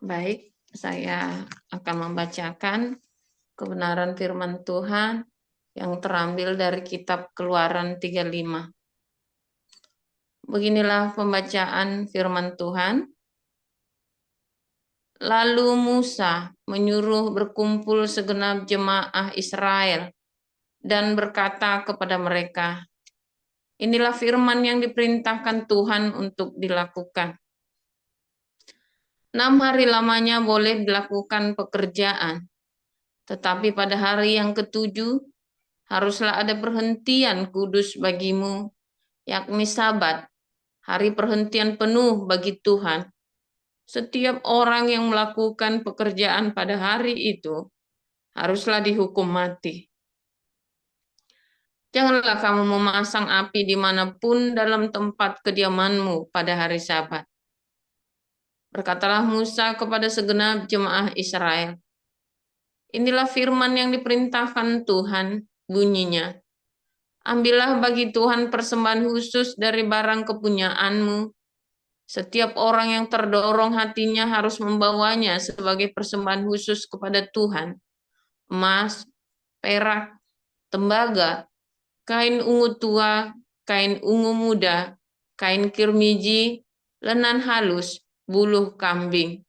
Baik, saya akan membacakan kebenaran firman Tuhan yang terambil dari kitab Keluaran 35. Beginilah pembacaan firman Tuhan. Lalu Musa menyuruh berkumpul segenap jemaah Israel dan berkata kepada mereka, inilah firman yang diperintahkan Tuhan untuk dilakukan. 6 hari lamanya boleh dilakukan pekerjaan, tetapi pada hari yang ketujuh haruslah ada perhentian kudus bagimu, yakni Sabat, hari perhentian penuh bagi Tuhan. Setiap orang yang melakukan pekerjaan pada hari itu haruslah dihukum mati. Janganlah kamu memasang api dimanapun dalam tempat kediamanmu pada hari Sabat. Berkatalah Musa kepada segenap jemaah Israel, inilah firman yang diperintahkan Tuhan, bunyinya, ambillah bagi Tuhan persembahan khusus dari barang kepunyaanmu. Setiap orang yang terdorong hatinya harus membawanya sebagai persembahan khusus kepada Tuhan. Emas, perak, tembaga, kain ungu tua, kain ungu muda, kain kirmiji, lenan halus, buluh kambing,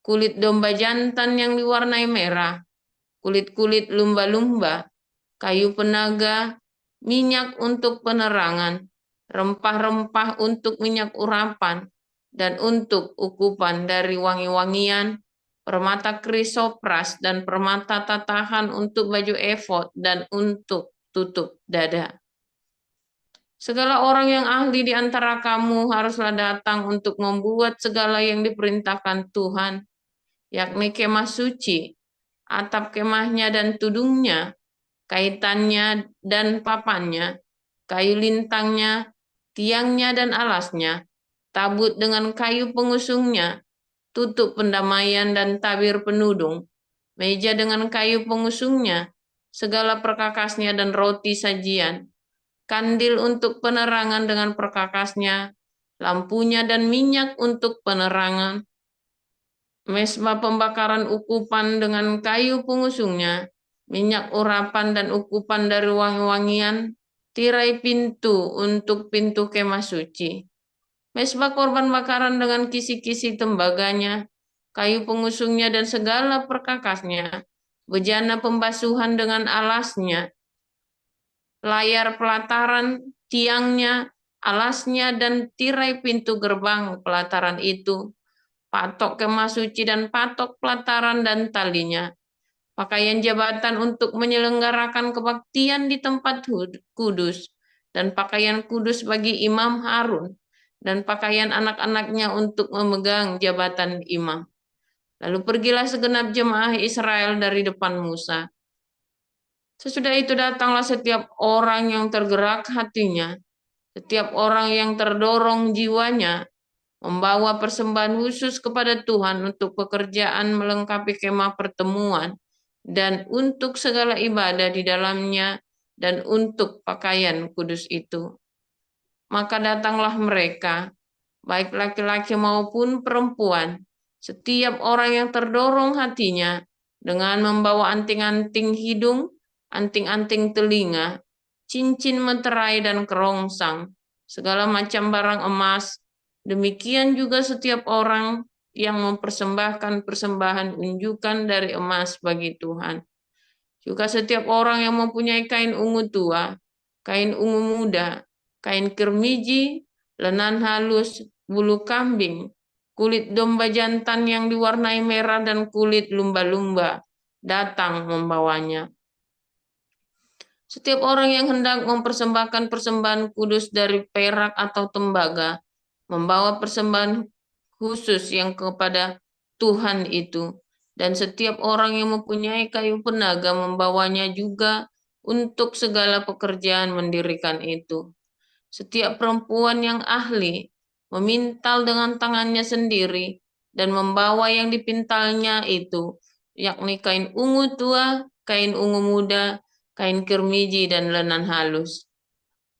kulit domba jantan yang diwarnai merah, kulit-kulit lumba-lumba, kayu penaga, minyak untuk penerangan, rempah-rempah untuk minyak urapan, dan untuk ukupan dari wangi-wangian, permata krisopras dan permata tatahan untuk baju efod dan untuk tutup dada. Segala orang yang ahli di antara kamu haruslah datang untuk membuat segala yang diperintahkan Tuhan, yakni kemah suci, atap kemahnya dan tudungnya, kaitannya dan papannya, kayu lintangnya, tiangnya dan alasnya, tabut dengan kayu pengusungnya, tutup pendamaian dan tabir penudung, meja dengan kayu pengusungnya, segala perkakasnya dan roti sajian, kandil untuk penerangan dengan perkakasnya, lampunya dan minyak untuk penerangan, mesbah pembakaran ukupan dengan kayu pengusungnya, minyak urapan dan ukupan dari wangi-wangian, tirai pintu untuk pintu kemah suci, mesbah korban bakaran dengan kisi-kisi tembaganya, kayu pengusungnya dan segala perkakasnya, bejana pembasuhan dengan alasnya, layar pelataran, tiangnya, alasnya, dan tirai pintu gerbang pelataran itu, patok kemah suci dan patok pelataran dan talinya, pakaian jabatan untuk menyelenggarakan kebaktian di tempat kudus, dan pakaian kudus bagi imam Harun, dan pakaian anak-anaknya untuk memegang jabatan imam. Lalu pergilah segenap jemaah Israel dari depan Musa. Sesudah itu datanglah setiap orang yang tergerak hatinya, setiap orang yang terdorong jiwanya, membawa persembahan khusus kepada Tuhan untuk pekerjaan melengkapi kemah pertemuan, dan untuk segala ibadah di dalamnya, dan untuk pakaian kudus itu. Maka datanglah mereka, baik laki-laki maupun perempuan, setiap orang yang terdorong hatinya, dengan membawa anting-anting hidung, anting-anting telinga, cincin meterai dan kerongsang, segala macam barang emas. Demikian juga setiap orang yang mempersembahkan persembahan unjukan dari emas bagi Tuhan. Juga setiap orang yang mempunyai kain ungu tua, kain ungu muda, kain kirmiji, lenan halus, bulu kambing, kulit domba jantan yang diwarnai merah dan kulit lumba-lumba, datang membawanya. Setiap orang yang hendak mempersembahkan persembahan kudus dari perak atau tembaga, membawa persembahan khusus yang kepada Tuhan itu, dan setiap orang yang mempunyai kayu penaga membawanya juga untuk segala pekerjaan mendirikan itu. Setiap perempuan yang ahli memintal dengan tangannya sendiri dan membawa yang dipintalnya itu, yakni kain ungu tua, kain ungu muda, kain kirmiji, dan lenan halus.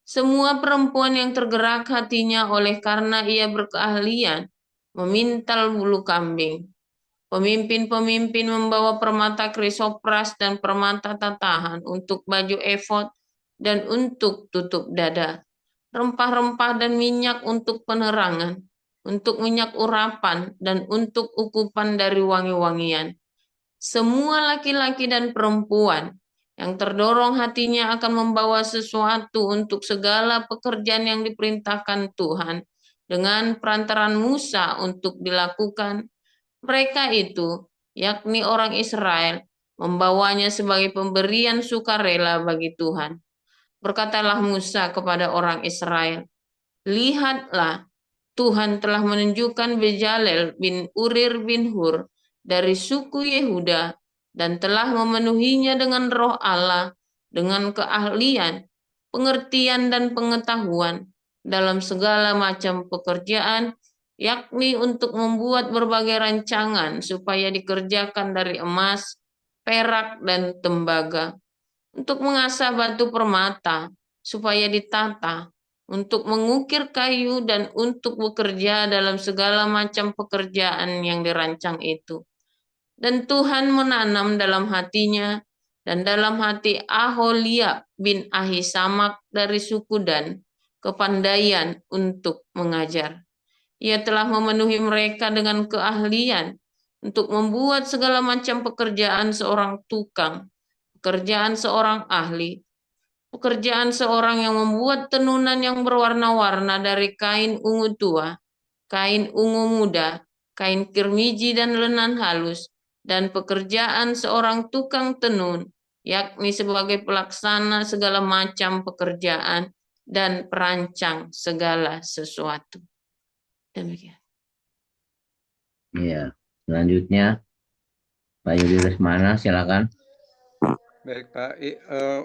Semua perempuan yang tergerak hatinya oleh karena ia berkeahlian memintal bulu kambing, Pemimpin-pemimpin membawa permata krisopras dan permata tatahan untuk baju efod dan untuk tutup dada, rempah-rempah dan minyak untuk penerangan, untuk minyak urapan dan untuk ukupan dari wangi-wangian. Semua laki-laki dan perempuan yang terdorong hatinya akan membawa sesuatu untuk segala pekerjaan yang diperintahkan Tuhan dengan perantaran Musa untuk dilakukan. Mereka itu, yakni orang Israel, membawanya sebagai pemberian sukarela bagi Tuhan. Berkatalah Musa kepada orang Israel, "Lihatlah, Tuhan telah menunjukkan Bezalel bin Urir bin Hur dari suku Yehuda dan telah memenuhinya dengan roh Allah, dengan keahlian, pengertian dan pengetahuan dalam segala macam pekerjaan, yakni untuk membuat berbagai rancangan supaya dikerjakan dari emas, perak, dan tembaga, untuk mengasah batu permata supaya ditata, untuk mengukir kayu dan untuk bekerja dalam segala macam pekerjaan yang dirancang itu. Dan Tuhan menanam dalam hatinya dan dalam hati Aholiab bin Ahisamak dari suku Dan kepandaian untuk mengajar. Ia telah memenuhi mereka dengan keahlian untuk membuat segala macam pekerjaan seorang tukang, pekerjaan seorang ahli, pekerjaan seorang yang membuat tenunan yang berwarna-warna dari kain ungu tua, kain ungu muda, kain kirmiji dan lenan halus, dan pekerjaan seorang tukang tenun, yakni sebagai pelaksana segala macam pekerjaan dan perancang segala sesuatu. Demikian. Iya, selanjutnya Pak Yudi Resmana, silakan. Baik Pak,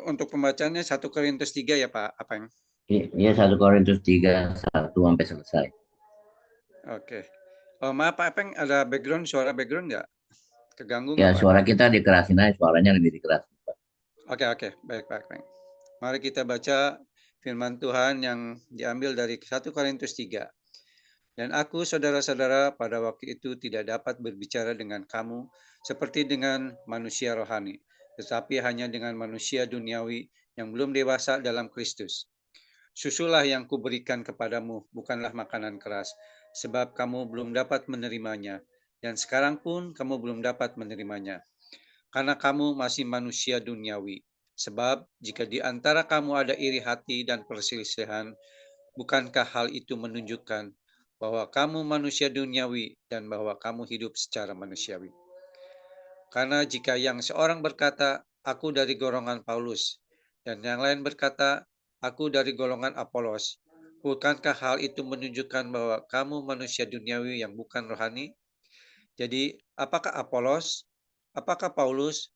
untuk pembacaannya 1 Korintus 3 ya Pak, apa yang? Iya, 1 Korintus 3, 1 sampai selesai. Oke. Maaf Pak Epeng, ada suara background nggak? Keganggu Ya, nggak Pak? suara kita dikerasin aja, suaranya lebih dikeras. Oke, baik Pak Epeng. Mari kita baca firman Tuhan yang diambil dari 1 Korintus 3. Dan aku, saudara-saudara, pada waktu itu tidak dapat berbicara dengan kamu seperti dengan manusia rohani, tetapi hanya dengan manusia duniawi yang belum dewasa dalam Kristus. Susulah yang kuberikan kepadamu, bukanlah makanan keras, sebab kamu belum dapat menerimanya, dan sekarang pun kamu belum dapat menerimanya, karena kamu masih manusia duniawi. Sebab jika di antara kamu ada iri hati dan perselisihan, bukankah hal itu menunjukkan bahwa kamu manusia duniawi dan bahwa kamu hidup secara manusiawi? Karena jika yang seorang berkata, aku dari golongan Paulus, dan yang lain berkata, aku dari golongan Apolos, bukankah hal itu menunjukkan bahwa kamu manusia duniawi yang bukan rohani? Jadi, apakah Apolos, apakah Paulus,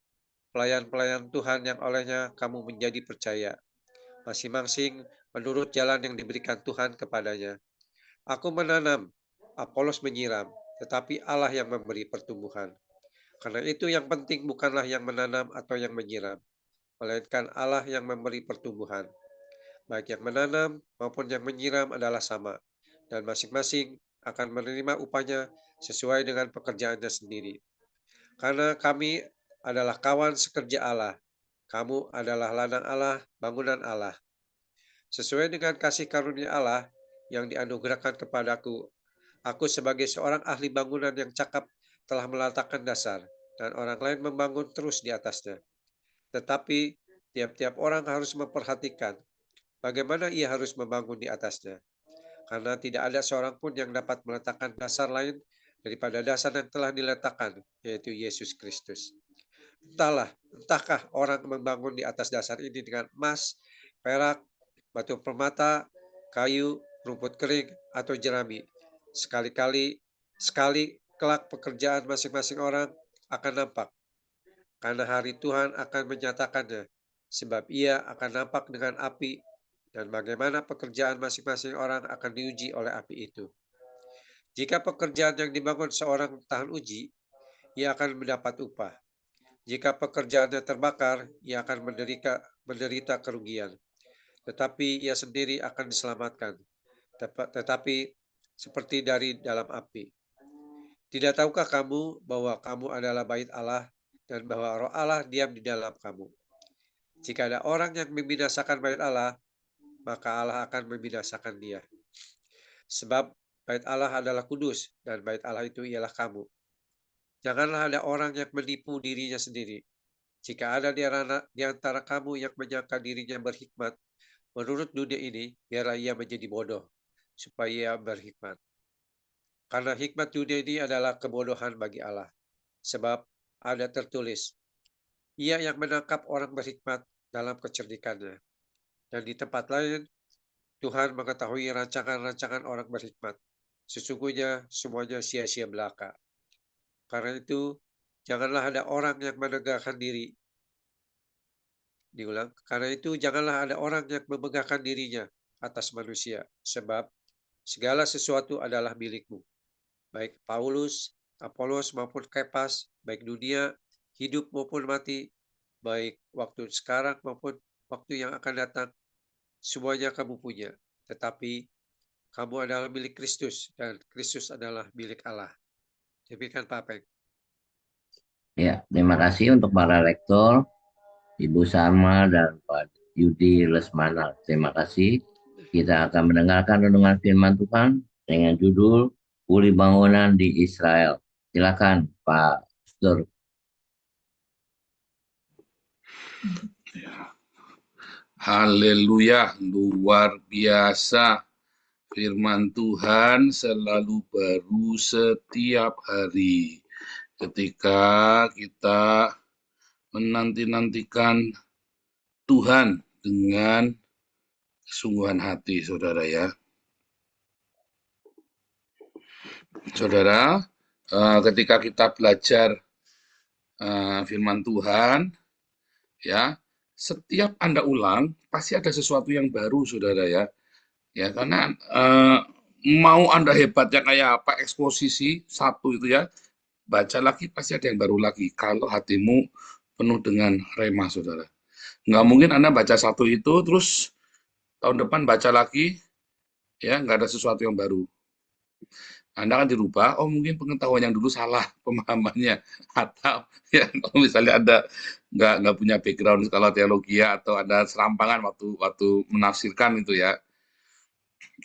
pelayan-pelayan Tuhan yang olehnya kamu menjadi percaya, masing-masing menurut jalan yang diberikan Tuhan kepadanya. Aku menanam, Apolos menyiram, tetapi Allah yang memberi pertumbuhan. Karena itu yang penting bukanlah yang menanam atau yang menyiram, melainkan Allah yang memberi pertumbuhan. Baik yang menanam maupun yang menyiram adalah sama, dan masing-masing akan menerima upahnya sesuai dengan pekerjaannya sendiri. Karena kami adalah kawan sekerja Allah, kamu adalah ladang Allah, bangunan Allah. Sesuai dengan kasih karunia Allah yang dianugerahkan kepadaku, aku sebagai seorang ahli bangunan yang cakap telah meletakkan dasar, dan orang lain membangun terus di atasnya. Tetapi tiap-tiap orang harus memperhatikan bagaimana ia harus membangun di atasnya. Karena tidak ada seorang pun yang dapat meletakkan dasar lain daripada dasar yang telah diletakkan, yaitu Yesus Kristus. Entahkah orang membangun di atas dasar ini dengan emas, perak, batu permata, kayu, rumput kering, atau jerami. Sekali kelak pekerjaan masing-masing orang akan nampak, karena hari Tuhan akan menyatakannya, sebab ia akan nampak dengan api, dan bagaimana pekerjaan masing-masing orang akan diuji oleh api itu. Jika pekerjaan yang dibangun seorang tahan uji, ia akan mendapat upah. Jika pekerjaannya terbakar, ia akan menderita kerugian. Tetapi ia sendiri akan diselamatkan, tetapi seperti dari dalam api. Tidak tahukah kamu bahwa kamu adalah bait Allah dan bahwa Roh Allah diam di dalam kamu? Jika ada orang yang membinasakan bait Allah, maka Allah akan membinasakan dia. Sebab bait Allah adalah kudus dan bait Allah itu ialah kamu. Janganlah ada orang yang menipu dirinya sendiri. Jika ada di antara kamu yang menyangka dirinya berhikmat menurut dunia ini, biarlah ia menjadi bodoh, supaya ia berhikmat. Karena hikmat dunia ini adalah kebodohan bagi Allah. Sebab ada tertulis, ia yang menangkap orang berhikmat dalam kecerdikannya. Dan di tempat lain, Tuhan mengetahui rancangan-rancangan orang berhikmat. Sesungguhnya semuanya sia-sia belaka. Karena itu, janganlah ada orang yang menegakkan diri. Diulang, karena itu janganlah ada orang yang memegahkan dirinya atas manusia. Sebab segala sesuatu adalah milikmu. Baik Paulus, Apolos maupun Kepas, baik dunia, hidup maupun mati, baik waktu sekarang maupun waktu yang akan datang, semuanya kamu punya. Tetapi kamu adalah milik Kristus dan Kristus adalah milik Allah. Demikian Pak Peng. Ya, terima kasih untuk para lektor, Ibu Sarma dan Pak Yudi Lesmana. Terima kasih. Kita akan mendengarkan renungan firman Tuhan dengan judul Pulih Bangunan di Israel. Silakan Pak Pastor. Haleluya, luar biasa. Firman Tuhan selalu baru setiap hari. Ketika kita menanti-nantikan Tuhan dengan kesungguhan hati, saudara ya. Saudara, ketika kita belajar firman Tuhan, ya, setiap Anda ulang, pasti ada sesuatu yang baru, saudara ya. Ya, karena mau Anda hebatnya kayak apa, eksposisi satu itu ya, baca lagi pasti ada yang baru lagi. Kalau hatimu penuh dengan rema, saudara. Nggak mungkin Anda baca satu itu, terus tahun depan baca lagi, ya nggak ada sesuatu yang baru. Anda akan dirubah, oh mungkin pengetahuan yang dulu salah pemahamannya, atau ya kalau misalnya Anda nggak punya background kalau teologi ya, atau ada serampangan waktu menafsirkan itu ya,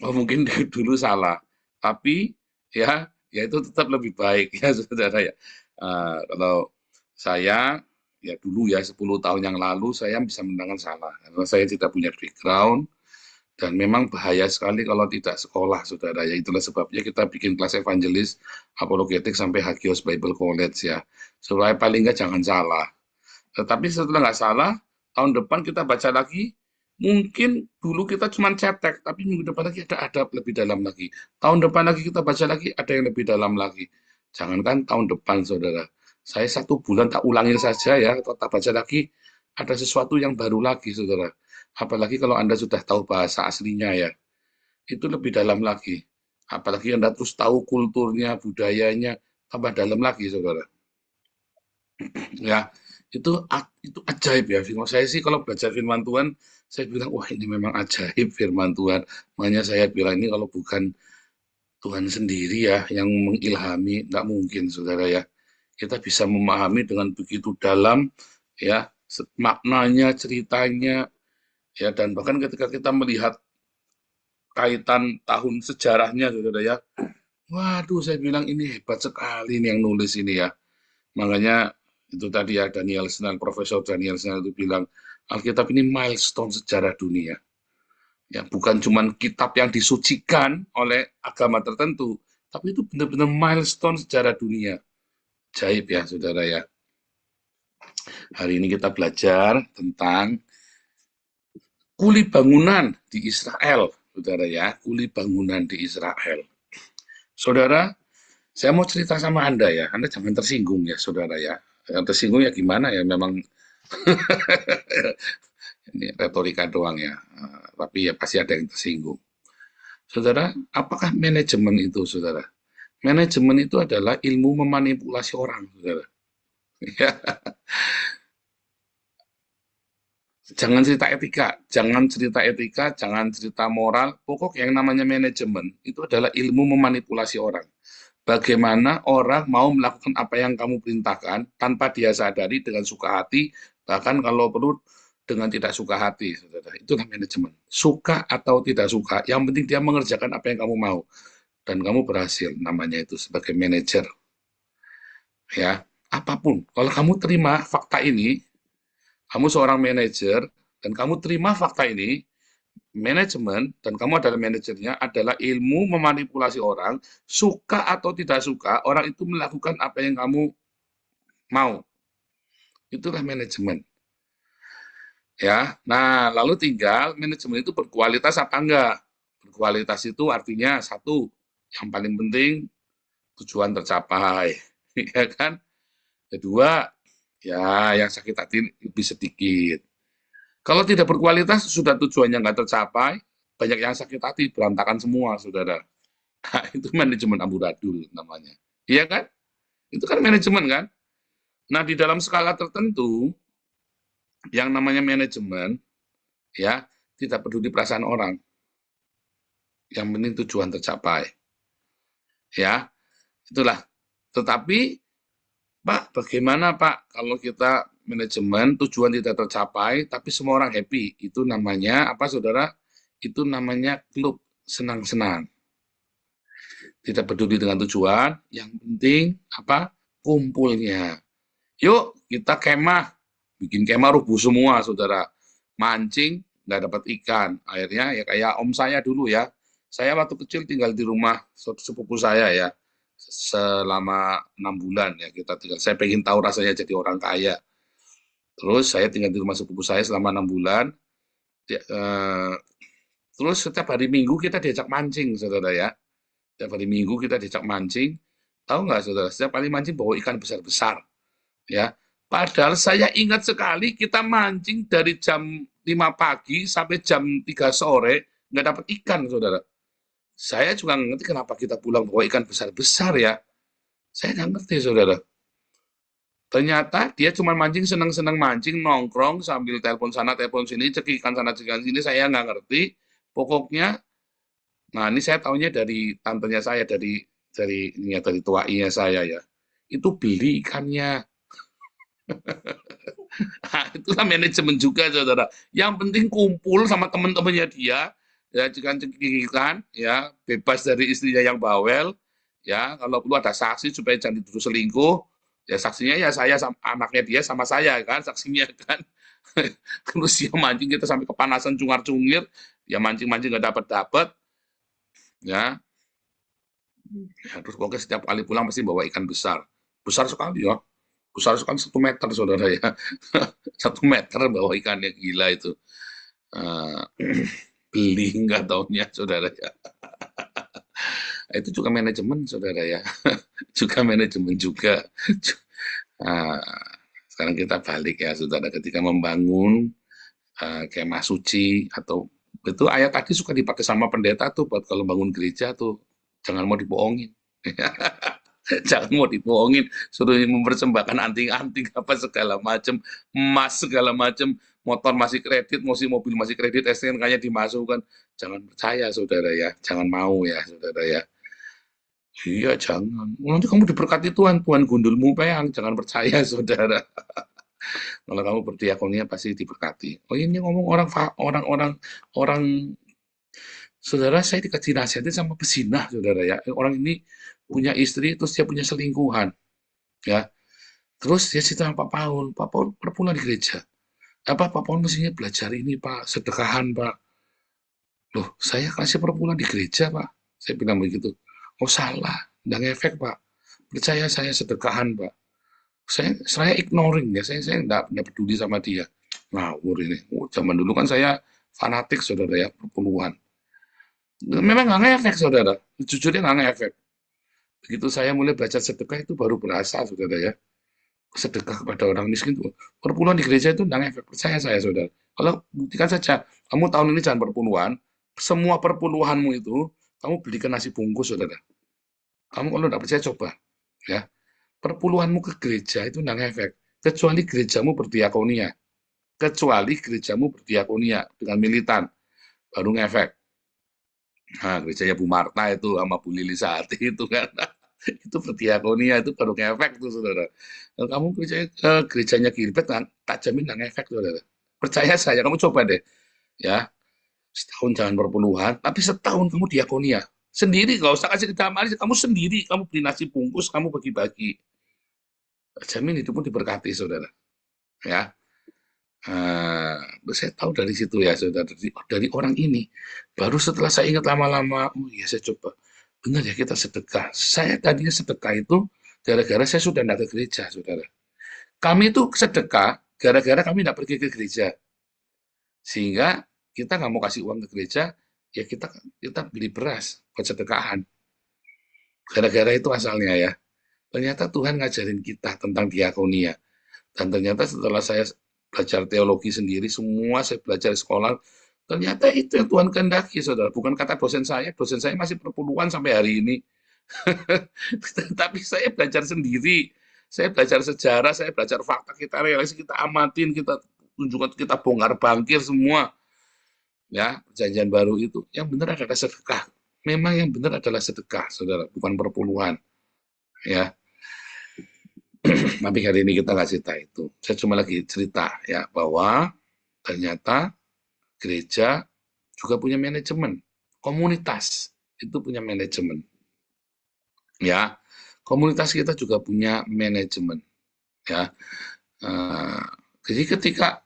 oh mungkin dulu salah, tapi ya itu tetap lebih baik ya saudara ya. Kalau saya ya dulu ya 10 tahun yang lalu saya bisa mendengar salah karena saya tidak punya background. Dan memang bahaya sekali kalau tidak sekolah, saudara. Ya itulah sebabnya kita bikin kelas evangelis, apologetik sampai Hagios Bible College ya. Supaya paling nggak jangan salah. Tetapi setelah nggak salah, tahun depan kita baca lagi, mungkin dulu kita cuma cetek, tapi minggu depan lagi ada adab lebih dalam lagi. Tahun depan lagi kita baca lagi, ada yang lebih dalam lagi. Jangankan tahun depan, saudara. Saya 1 bulan tak ulangin saja ya, atau tak baca lagi, ada sesuatu yang baru lagi, saudara. Apalagi kalau Anda sudah tahu bahasa aslinya ya, itu lebih dalam lagi. Apalagi Anda terus tahu kulturnya, budayanya, tambah dalam lagi, saudara. Ya, itu ajaib ya. Firman saya sih kalau belajar firman Tuhan, saya bilang, wah ini memang ajaib firman Tuhan. Makanya saya bilang ini kalau bukan Tuhan sendiri ya yang mengilhami, nggak mungkin, saudara ya. Kita bisa memahami dengan begitu dalam, ya, maknanya, ceritanya, ya, dan bahkan ketika kita melihat kaitan tahun sejarahnya, saudara ya, waduh, saya bilang ini hebat sekali nih yang nulis ini ya. Makanya itu tadi ya Profesor Daniel Snell itu bilang Alkitab ini milestone sejarah dunia. Ya, bukan cuma kitab yang disucikan oleh agama tertentu, tapi itu benar-benar milestone sejarah dunia. Ajaib ya, saudara ya. Hari ini kita belajar tentang kuli bangunan di Israel, saudara ya, kuli bangunan di Israel. Saudara, saya mau cerita sama Anda ya, Anda jangan tersinggung ya, saudara ya. Yang tersinggung ya gimana ya, memang ini retorika doang ya, tapi ya pasti ada yang tersinggung. Saudara, apakah manajemen itu, saudara? Manajemen itu adalah ilmu memanipulasi orang, saudara. Jangan cerita etika, jangan cerita moral. Pokok yang namanya manajemen itu adalah ilmu memanipulasi orang. bagaimana orang mau melakukan apa yang kamu perintahkan tanpa dia sadari dengan suka hati, bahkan kalau perlu dengan tidak suka hati, saudara. Itulah manajemen. Suka atau tidak suka, yang penting dia mengerjakan apa yang kamu mau. Dan kamu berhasil, namanya itu sebagai manajer. Ya, apapun. Kalau kamu terima fakta ini, kamu seorang manajer, dan kamu terima fakta ini, manajemen, dan kamu adalah manajernya, adalah ilmu memanipulasi orang, suka atau tidak suka, orang itu melakukan apa yang kamu mau. Itulah manajemen. Ya, nah lalu tinggal manajemen itu berkualitas apa enggak? Berkualitas itu artinya satu, yang paling penting tujuan tercapai, ya kan? Kedua, ya yang sakit hati lebih sedikit. Kalau tidak berkualitas, sudah tujuannya nggak tercapai, banyak yang sakit hati, berantakan semua, saudara. Nah, itu manajemen amburadul namanya. Iya kan? Itu kan manajemen kan? Nah, di dalam skala tertentu, yang namanya manajemen, ya, tidak peduli perasaan orang. Yang penting tujuan tercapai. Ya, itulah. Tetapi, Pak, bagaimana Pak kalau kita manajemen tujuan tidak tercapai, tapi semua orang happy? Itu namanya apa, saudara? Itu namanya klub senang-senang. Tidak peduli dengan tujuan, yang penting apa? Kumpulnya. Yuk, kita kemah. Bikin kemah rubuh semua, saudara. Mancing, nggak dapat ikan. Akhirnya ya kayak om saya dulu ya. Saya waktu kecil tinggal di rumah sepupu saya ya. Selama 6 bulan ya kita tinggal. Saya pengen tahu rasanya jadi orang kaya. Terus saya tinggal di rumah sepupu saya selama 6 bulan. Terus setiap hari Minggu kita diajak mancing, saudara ya. Setiap hari Minggu kita diajak mancing. Tahu nggak, saudara? Setiap kali mancing bawa ikan besar-besar. Ya, padahal saya ingat sekali kita mancing dari jam 5 pagi sampai jam 3 sore, nggak dapat ikan, saudara. Saya juga nggak ngerti kenapa kita pulang bawa ikan besar-besar ya. Saya nggak ngerti, saudara. Ternyata dia cuma mancing, seneng-seneng mancing, nongkrong sambil telepon sana, telepon sini, cek ikan sana, cek ikan sini, saya nggak ngerti. Pokoknya, nah ini saya tahunya dari tantenya saya, dari tuainya saya ya. Itu beli ikannya. Nah, itulah manajemen juga, saudara. Yang penting kumpul sama teman-temannya dia, ya cekikan, ya bebas dari istrinya yang bawel, ya kalau perlu ada saksi supaya jangan dituduh selingkuh, ya saksinya ya saya sama anaknya dia sama saya kan, saksinya kan. Terus dia mancing kita sampai kepanasan cungar-cungir, ya mancing-mancing nggak dapat-dapat, ya. Ya, terus pokoknya setiap kali pulang pasti bawa ikan besar, besar sekali ya. Besar sekali 1 meter, saudara ya. 1 meter bawa ikannya, gila itu. Uh, beli nggak taunya, saudara ya. Itu juga manajemen, saudara ya. Juga manajemen juga. Nah, sekarang kita balik ya, saudara. Ketika membangun kemah suci, atau itu ayat tadi suka dipakai sama pendeta tuh buat kalau bangun gereja tuh. Jangan mau dibohongin. Jangan mau dibohongin, suruh mempersembahkan anting-anting apa segala macam, emas segala macam, motor masih kredit, mobil masih kredit, STNK-nya dimasukkan. Jangan percaya, saudara ya, jangan mau ya, saudara ya. Iya, jangan. Nanti kamu diberkati Tuhan, Tuhan gundulmu peang, jangan percaya, saudara. Kalau kamu berdiakonia pasti diberkati. Oh ini ngomong orang, saudara, saya dikasih nasihatnya sama pezinah, saudara ya. Orang ini punya istri, terus dia punya selingkuhan, ya. Terus dia cerita sama Pak Paul perpuluhan di gereja. Pak Paul mestinya belajar ini, Pak, sedekahan, Pak. Loh, saya kasih perpuluhan di gereja, Pak. Saya bilang begitu. Oh, salah, nggak ngefek, Pak. Percaya saya sedekahan, Pak. Saya ignoring ya, saya nggak peduli sama dia. Nah, ini. Zaman dulu kan saya fanatik, saudara ya, perpuluhan. Memang nggak ngefek, saudara. Jujurnya nggak ngefek. Begitu saya mulai belajar sedekah itu baru berasa, saudara ya. Sedekah kepada orang miskin itu. Perpuluhan di gereja itu tidak efek. Percaya saya, saudara. Kalau buktikan saja, kamu tahun ini jangan perpuluhan, semua perpuluhanmu itu, kamu belikan nasi bungkus, saudara. Kamu kalau tidak percaya, coba. Ya, perpuluhanmu ke gereja itu tidak efek. Kecuali gerejamu berdiakonia. Kecuali gerejamu berdiakonia dengan militan. Baru ngefek. Nah, gerejanya Bu Marta itu sama Bu Lili Sati itu kan. Itu berdiakonia, itu baru ngefek tuh, saudara. Kalau kamu gerejanya Gilbert, tak jamin nggak ngefek, saudara. Percaya saya, kamu coba deh. Ya, setahun jangan perpuluhan, tapi setahun kamu diakonia. Sendiri, nggak usah kasih ke damaris, kamu sendiri, kamu beli nasi bungkus, kamu bagi-bagi. Jamin hidupmu diberkati, saudara. Ya, saya tahu dari situ ya, saudara, dari orang ini. Baru setelah saya ingat lama-lama, oh iya saya coba. Benar ya kita sedekah. Saya tadinya sedekah itu gara-gara saya sudah tidak ke gereja, saudara. Kami itu sedekah gara-gara kami tidak pergi ke gereja. Sehingga kita nggak mau kasih uang ke gereja, ya kita beli beras buat sedekahan. Gara-gara itu asalnya ya. Ternyata Tuhan ngajarin kita tentang diakonia. Dan ternyata setelah saya belajar teologi sendiri, semua saya belajar di sekolah, ternyata itu yang Tuhan kehendaki, saudara. Bukan kata dosen saya masih perpuluhan sampai hari ini. Tapi saya belajar sendiri, saya belajar sejarah, saya belajar fakta, kita realisasi, kita amatin, kita tunjukkan, kita bongkar bangkir semua. Ya, perjanjian baru itu yang benar adalah sedekah. Memang yang benar adalah sedekah, saudara, bukan perpuluhan. Ya, tapi hari ini kita nggak cerita itu. Saya cuma lagi cerita ya bahwa ternyata gereja juga punya manajemen, komunitas itu punya manajemen. Ya, komunitas kita juga punya manajemen. Ya, jadi ketika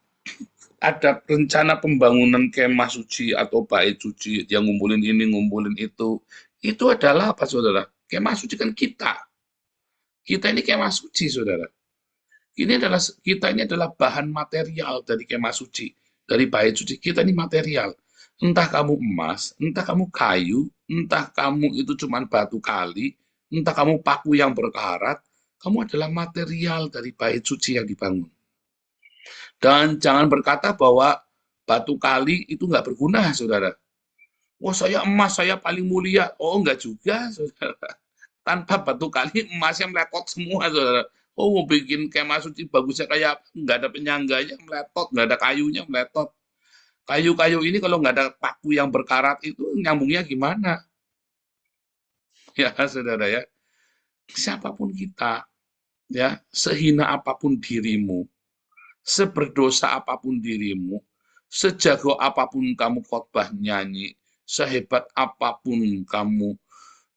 ada rencana pembangunan kemah suci atau bait suci yang ngumpulin ini, ngumpulin itu adalah apa, saudara? Kemah suci kan kita. Kita ini kemah suci, saudara. Kita ini adalah bahan material dari kemah suci, dari bait suci. Kita ini material. Entah kamu emas, entah kamu kayu, entah kamu itu cuma batu kali, entah kamu paku yang berkarat, kamu adalah material dari bait suci yang dibangun. Dan jangan berkata bahwa batu kali itu nggak berguna, saudara. Wah, saya emas, saya paling mulia. Oh, enggak juga, saudara. Tanpa batu kali, emasnya meletot semua, saudara. Oh, mau bikin kemah suci bagusnya kayak nggak ada penyangganya, meletot, nggak ada kayunya, meletot. Kayu-kayu ini kalau nggak ada paku yang berkarat itu nyambungnya gimana? Ya, saudara ya. Siapapun kita, ya, sehina apapun dirimu, seberdosa apapun dirimu, sejago apapun kamu khotbah nyanyi, sehebat apapun kamu,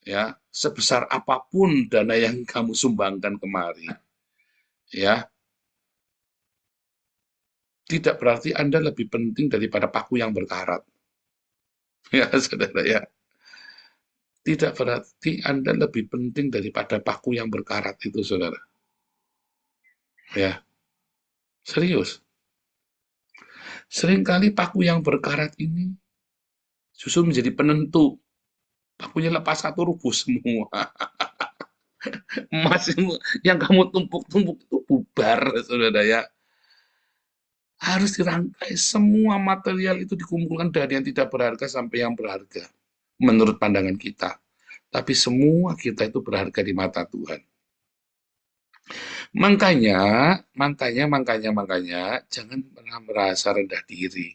ya, sebesar apapun dana yang kamu sumbangkan kemari, ya, tidak berarti Anda lebih penting daripada paku yang berkarat. Ya, saudara ya. Tidak berarti Anda lebih penting daripada paku yang berkarat itu, saudara. Ya, serius. Seringkali paku yang berkarat ini justru menjadi penentu. Pakunya lepas satu, rubuh semua. Emas yang kamu tumpuk-tumpuk itu bubar, saudara ya. Harus dirangkai, semua material itu dikumpulkan dari yang tidak berharga sampai yang berharga, menurut pandangan kita. Tapi semua kita itu berharga di mata Tuhan. Makanya, jangan pernah merasa rendah diri.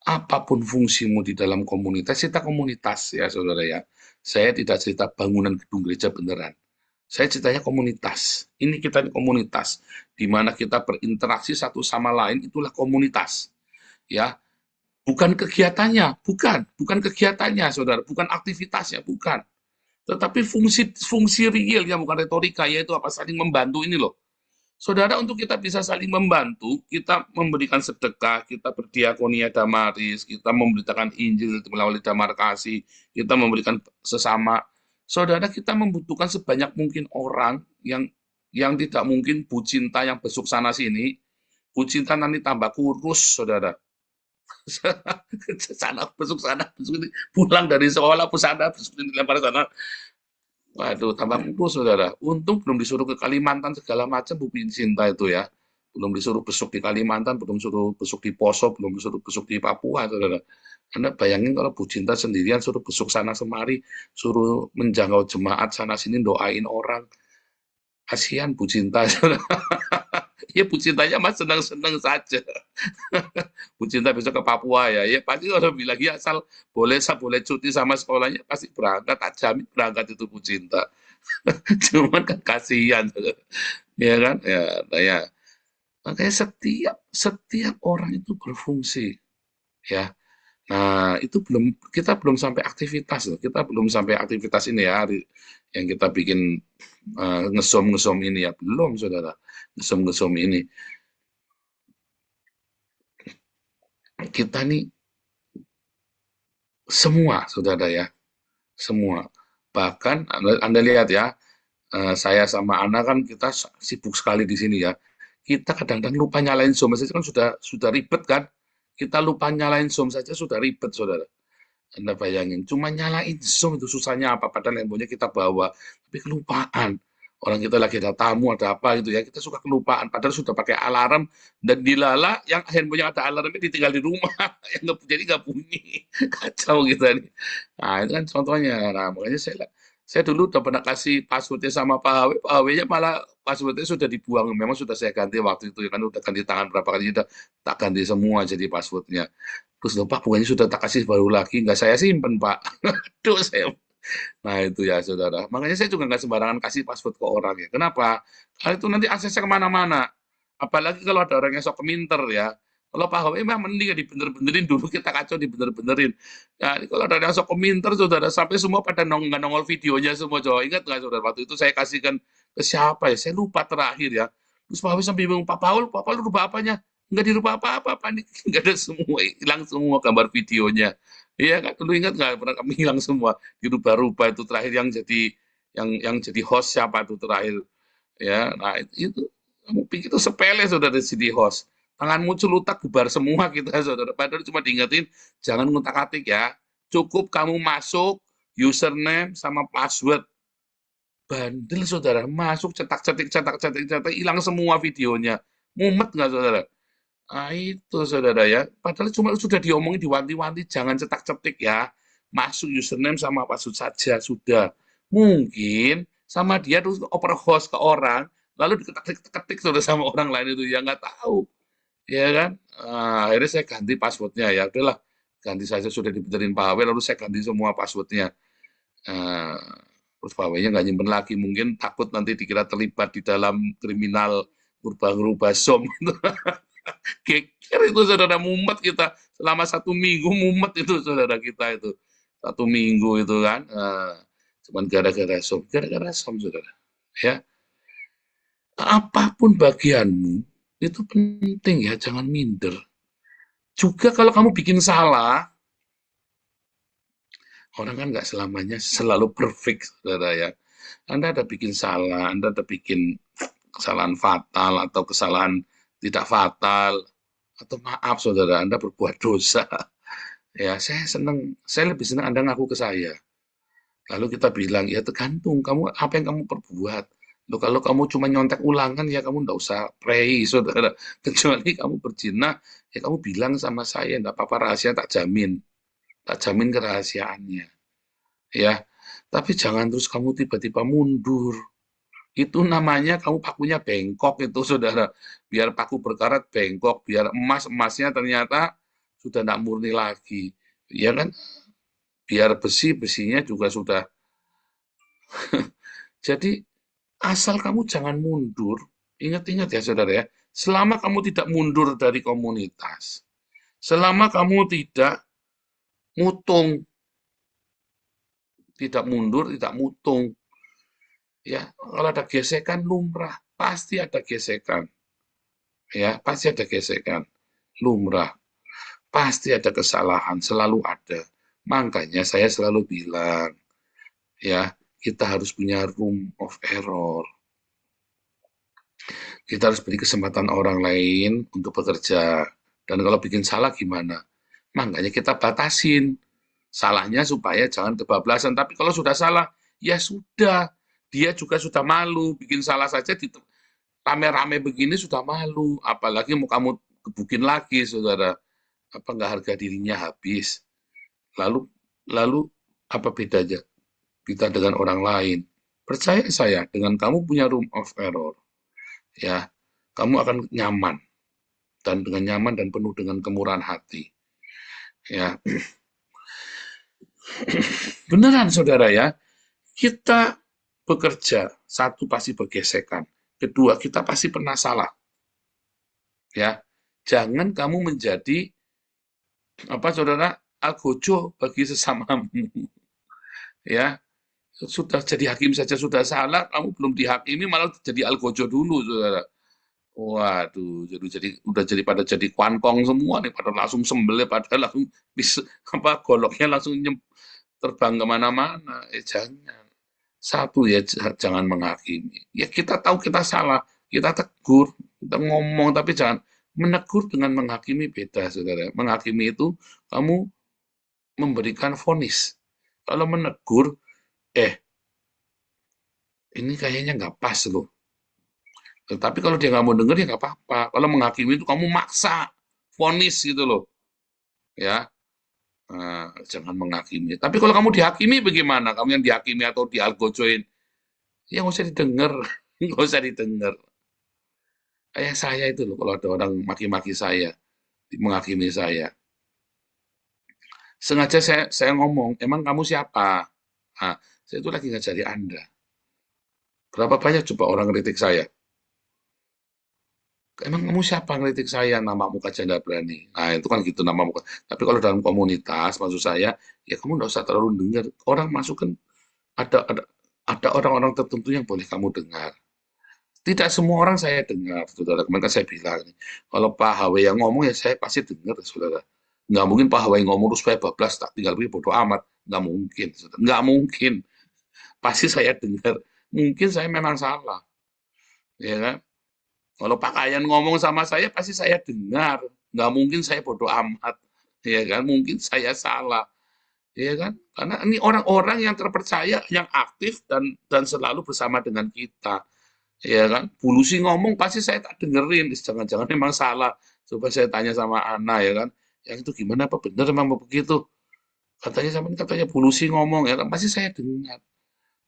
Apapun fungsimu di dalam komunitas, kita komunitas ya, saudara ya. Saya tidak cerita bangunan gedung gereja beneran. Saya ceritanya komunitas. Ini kita di komunitas, di mana kita berinteraksi satu sama lain, itulah komunitas. Ya, bukan kegiatannya, bukan kegiatannya, saudara, bukan aktivitasnya, bukan. Tetapi fungsi real yang bukan retorika, yaitu apa? Saling membantu ini loh. Saudara, untuk kita bisa saling membantu, kita memberikan sedekah, kita berdiakonia damaris, kita memberitakan Injil melalui damar kasih, kita memberikan sesama. Saudara, kita membutuhkan sebanyak mungkin orang yang tidak mungkin Bu Cinta yang besuk sana sini. Bu Cinta nanti tambah kurus, saudara. Sana besuk ini. Pulang dari sekolah, sana besuk ini, lempar sana. Waduh, tambah kurus, saudara. Untung belum disuruh ke Kalimantan segala macam Bu Cinta itu ya. Belum disuruh besuk di Kalimantan, belum disuruh besuk di Poso, belum disuruh besuk di Papua, saudara. Anda bayangin kalau Bu Cinta sendirian suruh besuk sana semari, suruh menjangkau jemaat sana sini, doain orang. Kasihan Bu Cinta. Ya Bu Cintanya mas senang-senang saja. Bu Cinta besok ke Papua ya. Ya pasti kalau bilang ya asal boleh cuti sama sekolahnya pasti berangkat, tak jamin berangkat itu Bu Cinta. Cuman kan kasihan, ya kan? Ya. Makanya setiap orang itu berfungsi, ya. Nah, itu kita belum sampai aktivitas loh. Kita belum sampai aktivitas ini ya, yang kita bikin ngesom ini ya. Belum, saudara. Ngesom ini. Kita nih semua, saudara ya. Semua. Bahkan Anda lihat ya, saya sama Ana kan kita sibuk sekali di sini ya. Kita kadang-kadang lupa nyalain Zoom saja kan sudah ribet kan. Kita lupa nyalain Zoom saja sudah ribet, saudara. Anda bayangin, cuma nyalain Zoom itu susahnya apa, padahal handphonenya kita bawa, tapi kelupaan. Orang kita lagi ada tamu, ada apa gitu ya, kita suka kelupaan, padahal sudah pakai alarm, dan dilala yang handphonenya ada alarmnya ditinggal di rumah, yang jadi nggak bunyi, kacau kita nih. Nah, itu kan contohnya. Nah, makanya saya dulu udah pernah kasih passwordnya sama Pak HW-nya malah passwordnya sudah dibuang, memang sudah saya ganti waktu itu, ya kan udah ganti tangan berapa kali, sudah tak ganti semua jadi passwordnya. Terus loh, Pak, bukannya sudah tak kasih baru lagi, nggak saya simpen, Pak. Aduh, Nah, itu ya, saudara. Makanya saya juga nggak sembarangan kasih password ke orang ya. Kenapa? Karena itu nanti aksesnya kemana-mana. Apalagi kalau ada orang yang sok keminter ya. Kalau Pak HW memang mending ya dibener-benerin dulu, kita kacau dibener-benerin. Ya, kalau ada yang sok keminter, saudara, sampai semua pada nggak nongol videonya semua, coba. Ingat nggak, saudara? Waktu itu saya kasihkan ke siapa ya? Saya lupa terakhir ya. Terus Pak HW sampai bingung, Pak Paul rubah apanya? Nggak dirubah apa-apa, panik. Nggak ada semua, hilang semua gambar videonya. Iya kan, dulu ingat nggak pernah kami hilang semua, dirubah-rubah itu terakhir yang jadi host siapa itu terakhir, ya. Nah, itu kamu pikir itu sepele, saudara, jadi host. Tanganmu celutak bubar semua kita, saudara. Padahal cuma diingetin jangan ngutak-atik ya. Cukup kamu masuk username sama password. Bandel, saudara, masuk cetak-cetik, hilang semua videonya. Mumet nggak, saudara? Ah, itu, saudara ya. Padahal cuma sudah diomongin diwanti-wanti jangan cetak-cetik ya. Masuk username sama password saja sudah. Mungkin sama dia terus oper host ke orang, lalu diketik-ketik sudah sama orang lain itu yang nggak tahu, ya kan? Akhirnya saya ganti passwordnya ya. Udahlah, ganti saja sudah dibenerin Pak HW, lalu saya ganti semua passwordnya. Ah, terus Pak HW-nya nggak nyimpen lagi, mungkin takut nanti dikira terlibat di dalam kriminal rubah-rubah SOM. Geger itu, saudara, mumet kita selama 1 minggu, mumet itu, saudara, kita itu 1 minggu itu kan, cuman gara-gara som, saudara, ya. Apapun bagianmu itu penting ya, jangan minder. Juga kalau kamu bikin salah, orang kan nggak selamanya selalu perfect, saudara ya. Anda ada bikin salah, Anda ada bikin kesalahan fatal atau kesalahan tidak fatal, atau maaf, saudara, Anda berbuat dosa. Ya, saya lebih senang Anda ngaku ke saya. Lalu kita bilang, ya tergantung kamu apa yang kamu perbuat. Loh, kalau kamu cuma nyontek ulangan, ya kamu nggak usah pray, saudara. Kecuali kamu berzina, ya kamu bilang sama saya, nggak apa-apa, rahasia tak jamin kerahasiaannya. Ya, tapi jangan terus kamu tiba-tiba mundur. Itu namanya kamu pakunya bengkok itu, saudara. Biar paku berkarat bengkok, biar emasnya ternyata sudah tidak murni lagi. Ya kan? Biar besinya juga sudah. Jadi asal kamu jangan mundur, ingat-ingat ya, saudara ya, selama kamu tidak mundur dari komunitas, selama kamu tidak mutung, tidak mundur, tidak mutung, ya, kalau ada gesekan lumrah, pasti ada gesekan. Ya, pasti ada gesekan. Lumrah. Pasti ada kesalahan, selalu ada. Makanya saya selalu bilang, ya, kita harus punya room of error. Kita harus beri kesempatan orang lain untuk bekerja. Dan kalau bikin salah gimana? Makanya kita batasin salahnya supaya jangan kebablasan. Tapi kalau sudah salah, ya sudah. Dia juga sudah malu. Bikin salah saja di rame-rame begini sudah malu. Apalagi mau kamu gebukin lagi, saudara. Apa nggak harga dirinya habis? Lalu apa bedanya kita dengan orang lain? Percaya saya, dengan kamu punya room of error, ya, kamu akan nyaman, dan dengan nyaman dan penuh dengan kemurahan hati. Ya, beneran, saudara ya, kita bekerja, satu pasti bergesekan, kedua kita pasti pernah salah, ya. Jangan kamu menjadi apa saudara algojo bagi sesamamu, ya. Sudah jadi hakim saja sudah salah, kamu belum dihakimi malah jadi algojo dulu, saudara. Waduh, udah jadi pada jadi kuankong semua nih, pada langsung sembelih, pada langsung bisa apa goloknya langsung terbang kemana-mana. Jangan. Satu ya, jangan menghakimi. Ya kita tahu kita salah, kita tegur, kita ngomong, tapi jangan menegur dengan menghakimi beda, saudara. Menghakimi itu kamu memberikan vonis. Kalau menegur, ini kayaknya nggak pas loh. Tetapi kalau dia nggak mau denger ya nggak apa-apa. Kalau menghakimi itu kamu maksa, vonis gitu loh, ya. Jangan menghakimi. Tapi kalau kamu dihakimi bagaimana? Kamu yang dihakimi atau dialgojoin, ya nggak usah didengar, nggak usah didengar. Kayak saya itu loh, kalau ada orang maki-maki saya, menghakimi saya, sengaja saya ngomong, emang kamu siapa? Saya itu lagi ngajari Anda. Berapa banyak coba orang kritik saya? Emang kamu siapa ngeritik saya, nama muka janda berani? Nah, itu kan gitu nama muka. Tapi kalau dalam komunitas, maksud saya, ya kamu nggak usah terlalu dengar. Orang masuk kan ada ada ada orang-orang tertentu yang boleh kamu dengar. Tidak semua orang saya dengar, saudara. Kemarin kan saya bilang, kalau Pak HW yang ngomong ya saya pasti dengar, saudara. Nggak mungkin Pak HW ngomong terus saya bablas, tak tinggal begini bodoh amat. Nggak mungkin, saudara. Nggak mungkin. Pasti saya dengar. Mungkin saya memang salah, ya kan? Kalau Pak Kayan ngomong sama saya, pasti saya dengar. Nggak mungkin saya bodoh amat. Ya kan? Mungkin saya salah. Ya kan? Karena ini orang-orang yang terpercaya, yang aktif, dan selalu bersama dengan kita. Ya kan? Pulusi ngomong, pasti saya tak dengerin. Jangan-jangan memang salah. Coba saya tanya sama Ana, ya kan? Yang itu gimana, apa benar memang begitu? Katanya Pulusi ngomong, ya kan? Pasti saya dengar.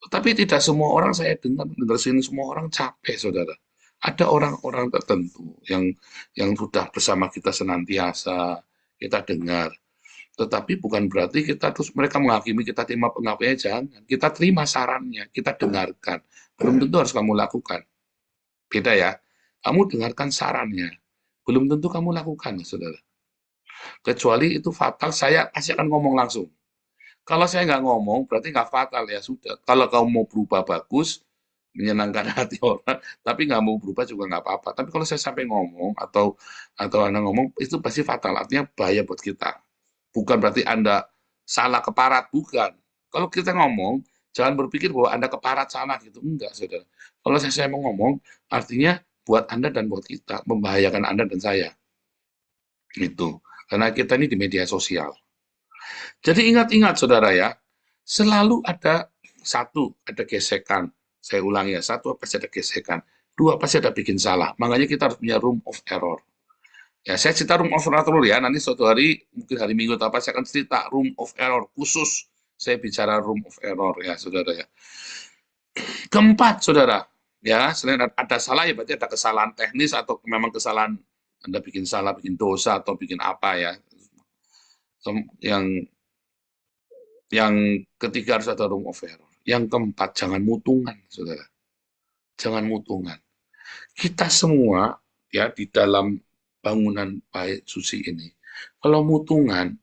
Tapi tidak semua orang saya dengar sini, semua orang capek, saudara. Ada orang-orang tertentu yang sudah bersama kita senantiasa, kita dengar. Tetapi bukan berarti kita terus mereka menghakimi, kita terima pengakuannya, jangan. Kita terima sarannya, kita dengarkan. Belum tentu harus kamu lakukan. Beda ya. Kamu dengarkan sarannya. Belum tentu kamu lakukan, saudara. Kecuali itu fatal, saya pasti akan ngomong langsung. Kalau saya nggak ngomong, berarti nggak fatal, ya sudah. Kalau kamu mau berubah bagus, menyenangkan hati orang, tapi nggak mau berubah juga nggak apa-apa. Tapi kalau saya sampai ngomong atau Anda ngomong, itu pasti fatal. Artinya bahaya buat kita. Bukan berarti Anda salah keparat, bukan. Kalau kita ngomong, jangan berpikir bahwa Anda keparat salah gitu. Enggak, saudara. Kalau saya mau ngomong, artinya buat Anda dan buat kita, membahayakan Anda dan saya. Itu. Karena kita ini di media sosial. Jadi ingat-ingat, saudara ya, selalu ada ada gesekan. Saya ulangi ya, satu pasti ada gesekan. Dua pasti ada bikin salah. Makanya kita harus punya room of error. Ya, saya cerita room of error dulu ya. Nanti suatu hari, mungkin hari Minggu atau apa, saya akan cerita room of error khusus. Saya bicara room of error ya, saudara ya. Keempat, saudara, ya, selain ada salah ya berarti ada kesalahan teknis atau memang kesalahan Anda bikin salah, bikin dosa atau bikin apa ya. Yang ketiga harus ada room of error. Yang keempat, jangan mutungan, saudara. Jangan mutungan. Kita semua ya di dalam bangunan baik suci ini, kalau mutungan,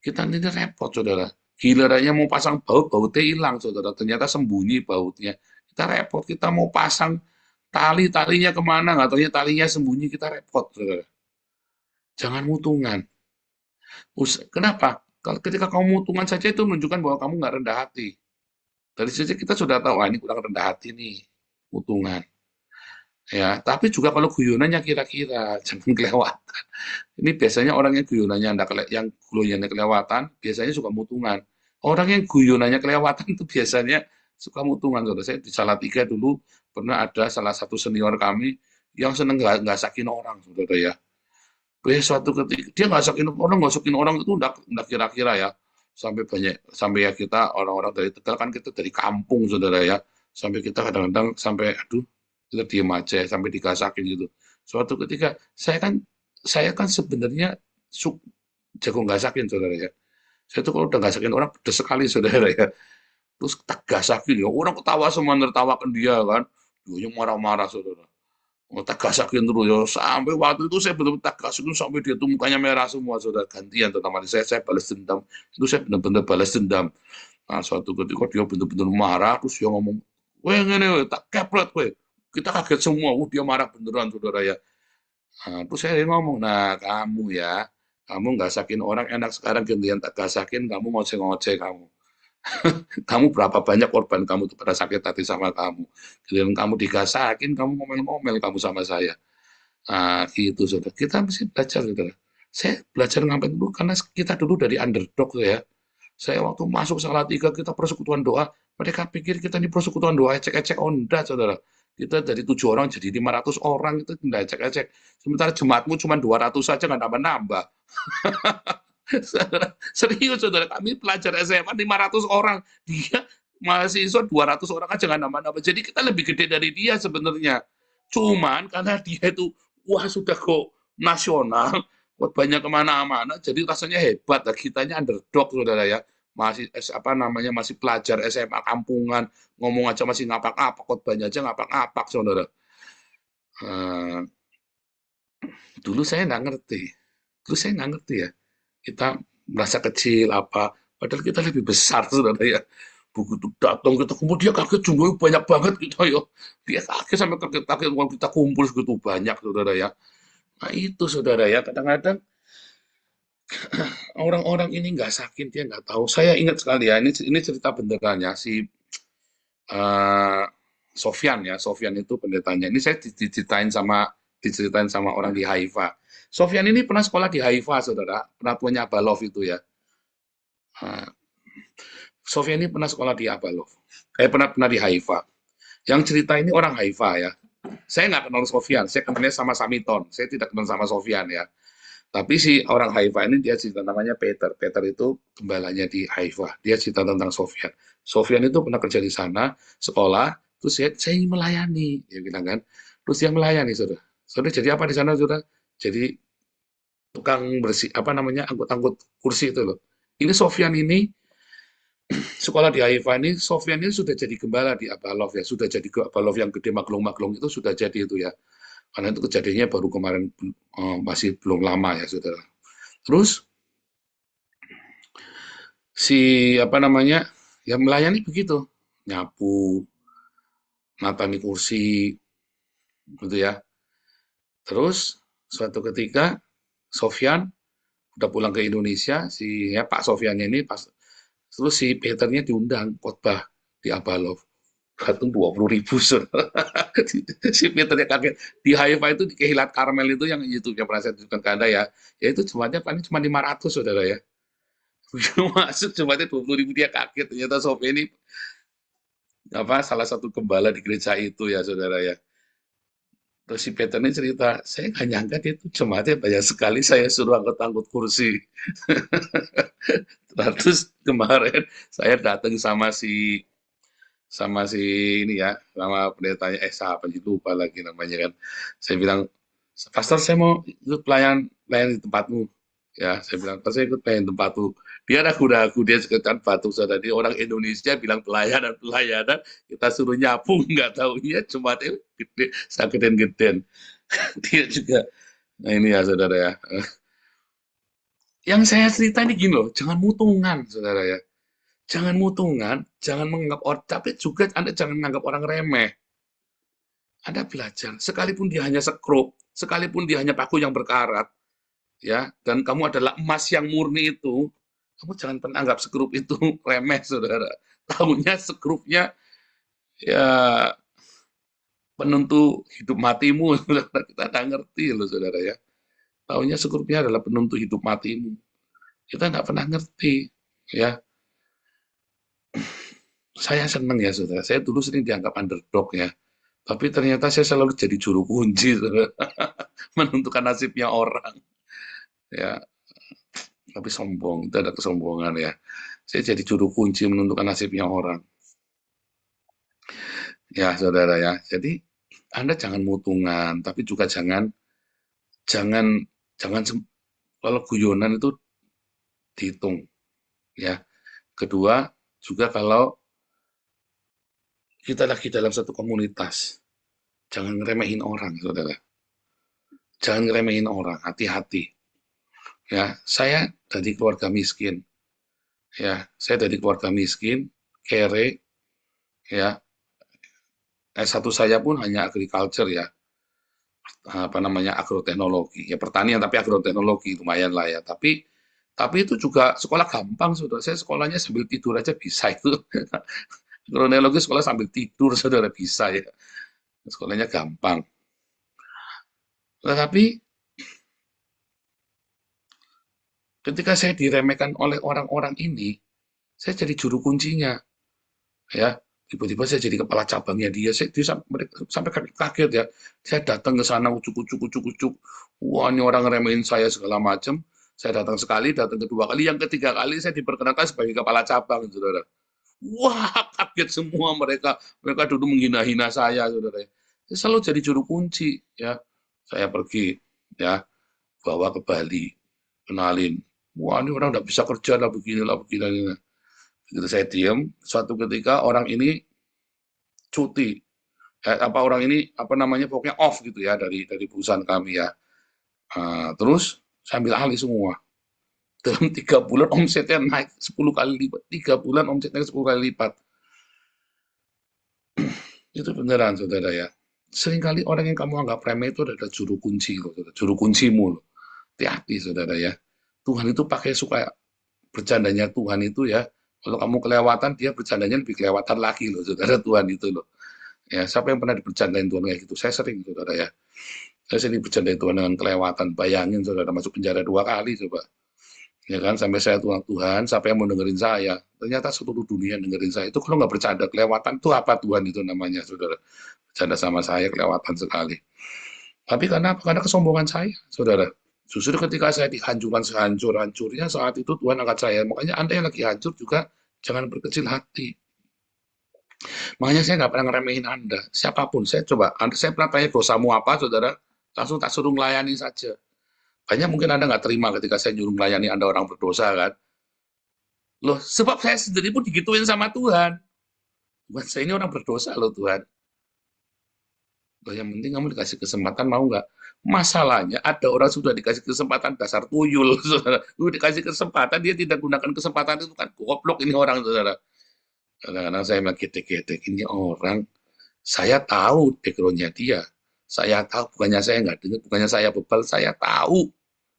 kita ini repot, saudara. Gilirannya mau pasang baut, bautnya hilang, saudara. Ternyata sembunyi bautnya. Kita repot, kita mau pasang talinya kemana, nggak taunya talinya sembunyi, kita repot, saudara. Jangan mutungan. Kenapa? Ketika kamu mutungan saja itu menunjukkan bahwa kamu nggak rendah hati. Dari sisi kita sudah tahu, ini kurang rendah hati nih, mutungan. Ya, tapi juga kalau guyonannya kira-kira, jangan kelewatan. Ini biasanya orang yang guyonannya kelewatan, biasanya suka mutungan. Orang yang guyonannya kelewatan itu biasanya suka mutungan. Saudara. Saya di Salatiga dulu pernah ada salah satu senior kami yang seneng nggak sakin orang, saudara ya. Suatu ketika dia ngasakin orang itu udah kira-kira ya, sampai ya kita orang-orang dari Tegal kan kita dari kampung, saudara ya, sampai kita kadang-kadang sampai aduh kita diem aja sampai digasakin gitu. Suatu ketika saya kan sebenarnya jago gasakin, saudara ya. Saya tuh kalau udah gasakin orang pedes sekali, saudara ya. terus tegasakin ya, orang ketawa semua nertawakan dia kan, dia marah-marah saudara. Oh, tegasakin terus ya, sampai waktu itu saya benar-benar tegasakin sampai dia tuh mukanya merah semua, saudara. Gantian teman saya balas dendam, itu saya benar-benar balas dendam. Nah, suatu ketika dia benar-benar marah, terus dia ngomong, weh ngene, weh, tak kepret, weh. Kita kaget semua, dia marah beneran, saudara ya. Nah, terus saya ngomong, nah kamu ya, kamu nggak sakin orang enak sekarang gantian tak gasakin, kamu ngoceh-ngoceh kamu. Kamu berapa banyak korban kamu tuh pada sakit hati sama kamu. Giliran kamu digasakin, kamu ngomel-ngomel kamu sama saya. Nah, gitu, saudara. Kita mesti belajar, saudara. Saya belajar ngapain dulu, karena kita dulu dari underdog ya. Saya waktu masuk Salatiga, kita persekutuan doa, mereka pikir kita ini persekutuan doa ecek-ecek, oh enggak, saudara. Kita dari 7 orang jadi 500 orang, itu enggak ecek-ecek. Sementara jemaatmu cuma 200 saja, nggak nambah-nambah. Serius, saudara, kami pelajar SMA 500 orang, dia mahasiswa 200 orang aja nggak nambah-nambah. Jadi kita lebih gede dari dia sebenarnya. Cuman karena dia itu, wah sudah kok nasional, banyak kemana-mana, jadi rasanya hebat. Nah, kitanya underdog, saudara ya. Masih apa namanya, masih pelajar SMA kampungan, ngomong aja masih ngapak-ngapak, khotbahnya aja ngapak-ngapak, saudara. Dulu saya nggak ngerti. Terus saya nggak ngerti ya. Kita merasa kecil apa, padahal kita lebih besar, saudara ya. Begitu datang kita kumpul, dia kaget, jumlahnya banyak banget kita ya. Dia kaget sampai kaget-kaget kalau kita kumpul segitu banyak, saudara ya. Nah itu, saudara ya, kadang-kadang orang-orang ini nggak sakit, dia nggak tahu. Saya ingat sekali ya, ini cerita beneran ya, si Sofyan ya, Sofyan itu pendetanya. Ini saya diceritain sama orang di Haifa. Sofyan ini pernah sekolah di Haifa, saudara, pernah punya Abalov itu ya. Sofyan ini pernah sekolah di Abalov, pernah di Haifa. Yang cerita ini orang Haifa ya. Saya nggak kenal Sofyan, saya kenalnya sama Samiton. Saya tidak kenal sama Sofyan ya. Tapi si orang Haifa ini dia cerita, namanya Peter. Peter itu gembalanya di Haifa. Dia cerita tentang Sofyan. Sofyan itu pernah kerja di sana, sekolah, terus saya ingin melayani, dia bilang kan. Terus dia melayani, saudara. Saudara jadi apa di sana, saudara? Jadi tukang bersih, apa namanya, angkut-angkut kursi itu loh. Ini Sofyan ini sekolah di Haifa ini, Sofyan ini sudah jadi gembala di Abalov ya, sudah jadi Abalov yang gede maglong-maglong itu sudah jadi itu ya. Karena itu kejadiannya baru kemarin, masih belum lama ya, saudara. Terus si apa namanya, ya melayani begitu, nyapu, natani kursi, gitu ya. Terus suatu ketika Sofyan udah pulang ke Indonesia, si ya Pak Sofyan ini terus si Peternya diundang khotbah di Abalov. Datang 20.000, si Peternya kaget. Di Haifa itu, di Kehilat Karmel itu, yang YouTube-nya pernah saya tunjukkan ke Anda ya, ya itu jemaatnya paling cuma 500, saudara ya. Masuk jemaatnya 20.000, dia kaget. Ternyata Sofyan ini salah satu gembala di gereja itu ya, saudara ya. Terus si Peter ini cerita, saya nggak nyangka dia itu jemaatnya banyak sekali, saya suruh angkut-angkut kursi. Terus kemarin saya datang sama si ini ya, sama pendetanya, siapa sih, lupa lagi namanya kan. Saya bilang, Pastor, saya mau ikut pelayan di tempatmu. Ya, saya bilang, Pastor, saya ikut pelayan tempatmu. Dia ragu-ragu, dia sekitar batu, saudara. Dia orang Indonesia bilang pelayanan, kita suruh nyapu, nggak tahunya cuma dia gede, sageden-geden. Dia juga, nah ini ya, saudara ya. Yang saya cerita ini gini loh, jangan mutungan, saudara ya. Jangan mutungan, jangan menganggap orang, tapi juga Anda jangan menganggap orang remeh. Anda belajar, sekalipun dia hanya sekrup, sekalipun dia hanya paku yang berkarat, ya, dan kamu adalah emas yang murni itu, kamu jangan pernah anggap sekrup itu remeh, saudara. Tahunya sekrupnya, ya, penentu hidup matimu, saudara. Kita nggak ngerti loh, saudara ya. Tahunya sekrupnya adalah penentu hidup matimu. Kita nggak pernah ngerti, ya. Saya senang ya, saudara. Saya dulu sering dianggap underdog ya. Tapi ternyata saya selalu jadi juru kunci, saudara. Menentukan nasibnya orang. Ya, tapi sombong, itu ada kesombongan ya. Saya jadi juru kunci menentukan nasibnya orang. Ya, saudara ya. Jadi Anda jangan mutungan, tapi juga jangan kalau guyonan itu dihitung. Ya. Kedua, juga kalau kita lagi dalam satu komunitas. Jangan ngeremehin orang, saudara. Jangan ngeremehin orang, hati-hati. Ya, saya dari keluarga miskin. Ya, saya dari keluarga miskin, kere, ya. S1 saya pun hanya agriculture ya, apa namanya agroteknologi. Ya pertanian tapi agroteknologi lumayan lah ya. Tapi itu juga sekolah gampang, saudara. Saya sekolahnya sambil tidur aja bisa itu. Agroteknologi sekolah sambil tidur, saudara bisa ya. Sekolahnya gampang. Tetapi ketika saya diremehkan oleh orang-orang ini, saya jadi juru kuncinya. Ya, tiba-tiba saya jadi kepala cabangnya dia sampai kaget ya. Saya datang ke sana ucuk. Wah, ini orang ngeremehin saya segala macam. Saya datang sekali, datang kedua kali, yang ketiga kali saya diperkenalkan sebagai kepala cabang, saudara. Wah, kaget semua mereka. Mereka dulu menghina-hina saya, saudara. Saya selalu jadi juru kunci, ya. Saya pergi, ya, bawa ke Bali, kenalin. Wah, ini orang nggak bisa kerja lah, begini. Begitu saya diem, suatu ketika orang ini cuti, orang ini pokoknya off gitu ya dari perusahaan kami ya. Terus saya ambil alih semua. Dalam 3 bulan omsetnya naik 10 kali lipat. 3 bulan omsetnya 10 kali lipat. Itu beneran, saudara ya. Seringkali orang yang kamu anggap remeh itu adalah juru kunci loh, saudara. Juru kuncimu loh. Hati-hati, saudara ya. Tuhan itu suka bercandanya Tuhan itu ya. Kalau kamu kelewatan, dia bercandanya lebih kelewatan lagi loh, saudara. Tuhan itu loh. Ya, siapa yang pernah dibercandain Tuhan kayak gitu? Saya sering, saudara ya. Saya sering bercandain Tuhan dengan kelewatan. Bayangin, saudara, masuk penjara 2 kali, coba. Ya kan, sampai saya Tuhan, siapa yang mau dengerin saya? Ternyata seluruh dunia dengerin saya. Itu kalau nggak bercanda kelewatan, itu apa Tuhan itu namanya, saudara? Bercanda sama saya, kelewatan sekali. Tapi karena kesombongan saya, saudara. Justru ketika saya dihancurkan sehancur-hancurnya, saat itu Tuhan angkat saya. Makanya Anda yang lagi hancur juga jangan berkecil hati. Makanya saya nggak pernah ngeremehin Anda. Siapapun, saya pernah tanya dosamu apa, saudara? Langsung tak suruh melayani saja. Banyak mungkin Anda nggak terima ketika saya nyuruh melayani Anda orang berdosa, kan? Loh, sebab saya sendiri pun digituin sama Tuhan. Buat saya ini orang berdosa loh, Tuhan. Loh, yang penting kamu dikasih kesempatan, mau nggak? Masalahnya, ada orang sudah dikasih kesempatan, dasar tuyul, saudara. Dikasih kesempatan, dia tidak gunakan kesempatan itu, kan goblok ini orang, saudara. Kadang-kadang saya ngegedek-gedek, ini orang, saya tahu background-nya dia. Saya tahu, bukannya saya nggak dengar, bukannya saya bebal, saya tahu.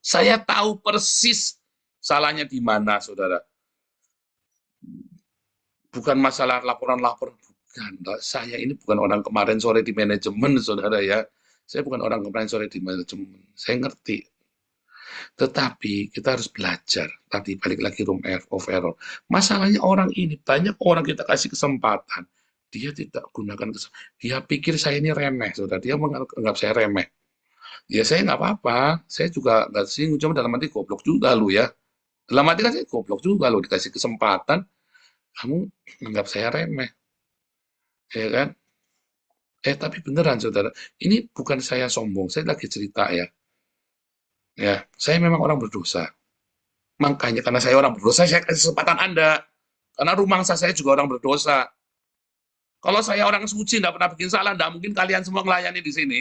Saya tahu persis salahnya di mana, saudara. Bukan masalah laporan-laporan, bukan. Saya ini bukan orang kemarin sore di manajemen, saudara ya. Saya bukan orang kemarin sore di manajemen. Saya ngerti. Tetapi kita harus belajar. Tadi balik lagi room of error. Masalahnya orang ini, banyak orang kita kasih kesempatan. Dia tidak gunakan kesempatan. Dia pikir saya ini remeh, saudara. Dia menganggap saya remeh. Ya saya nggak apa-apa. Saya juga nggak singgung. Cuma dalam arti goblok juga lu ya. Dalam arti kan saya goblok juga lu. Dikasih kesempatan, kamu menganggap saya remeh. Ya kan? Tapi beneran, saudara. Ini bukan saya sombong. Saya lagi cerita ya. Ya, saya memang orang berdosa. Makanya karena saya orang berdosa, saya kasih kesempatan Anda. Karena rumangsa saya juga orang berdosa. Kalau saya orang suci, nggak pernah bikin salah, nggak mungkin kalian semua melayani di sini.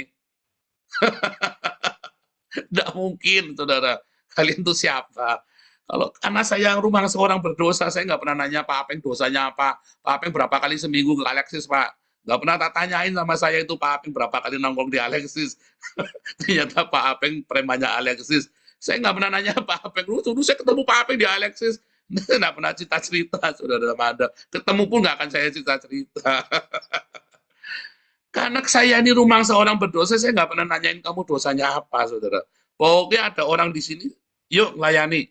Nggak mungkin, saudara. Kalian itu siapa? Karena saya rumah seorang berdosa, saya nggak pernah nanya Pak Apeng dosanya apa. Pak Apeng berapa kali seminggu ke Alexis, Pak? Nggak pernah tak tanyain sama saya itu Pak Apeng berapa kali nongkrong di Alexis. Ternyata Pak Apeng premannya Alexis. Saya nggak pernah nanya Pak Apeng. Dulu saya ketemu Pak Apeng di Alexis. Nggak pernah cerita-cerita, saudara Amanda. Ketemu pun nggak akan saya cerita-cerita. Karena saya ini rumah seorang berdosa, saya nggak pernah nanyain kamu dosanya apa, saudara. Pokoknya ada orang di sini, yuk layani.